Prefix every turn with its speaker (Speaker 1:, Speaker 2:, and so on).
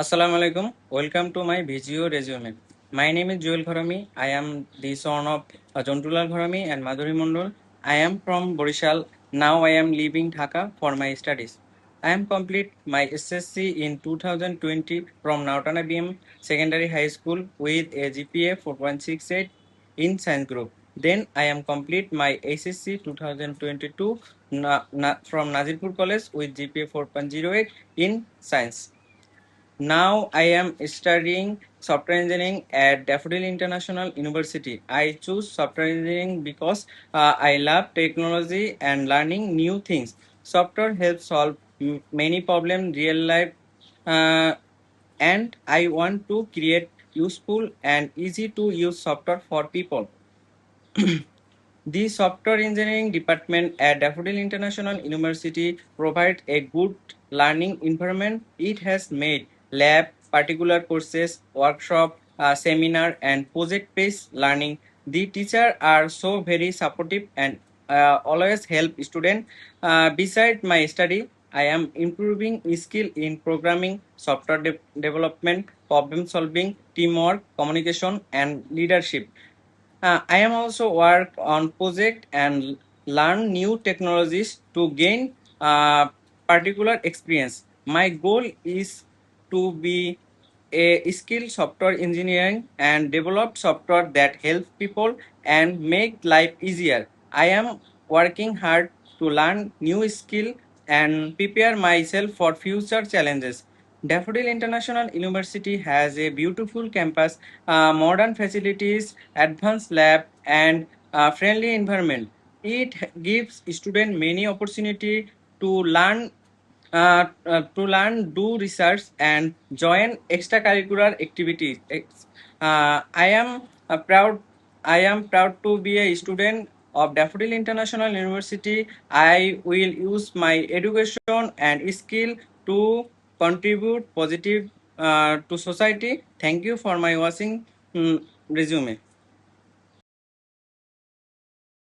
Speaker 1: Assalamu alaikum. Welcome to my video resume. My name is Joel Gharami. I am the son of Jontulal Gharami and Madhuri Mondol. I am from Borishal. Now I am leaving Dhaka for my studies. I am complete my SSC in 2020 from Nautana BM Secondary High School with a GPA 4.68 in Science Group. Then I am complete my SSC 2022 from Nazirpur College with GPA 4.08 in Science. Now I am studying software engineering at Daffodil International University. I choose software engineering because I love technology and learning new things. Software helps solve many problems real life, uh, and I want to create useful and easy to use software for people. The software engineering department at Daffodil International University provides a good learning environment. It has made lab, particular courses, workshop, seminar, and project-based learning. The teachers are so very supportive and always help students. Beside my study, I am improving skill in programming, software development, problem solving, teamwork, communication, and leadership. I am also work on project and learn new technologies to gain particular experience. My goal is to be a skilled software engineering and develop software that helps people and make life easier. I am working hard to learn new skill and prepare myself for future challenges. Daffodil International University has a beautiful campus, modern facilities, advanced lab, and friendly environment. It gives students many opportunity to learn, do research, and join extracurricular activities. I am proud. I am proud to be a student of Daffodil International University. I will use my education and skill to contribute positive to society. Thank you for my watching resume.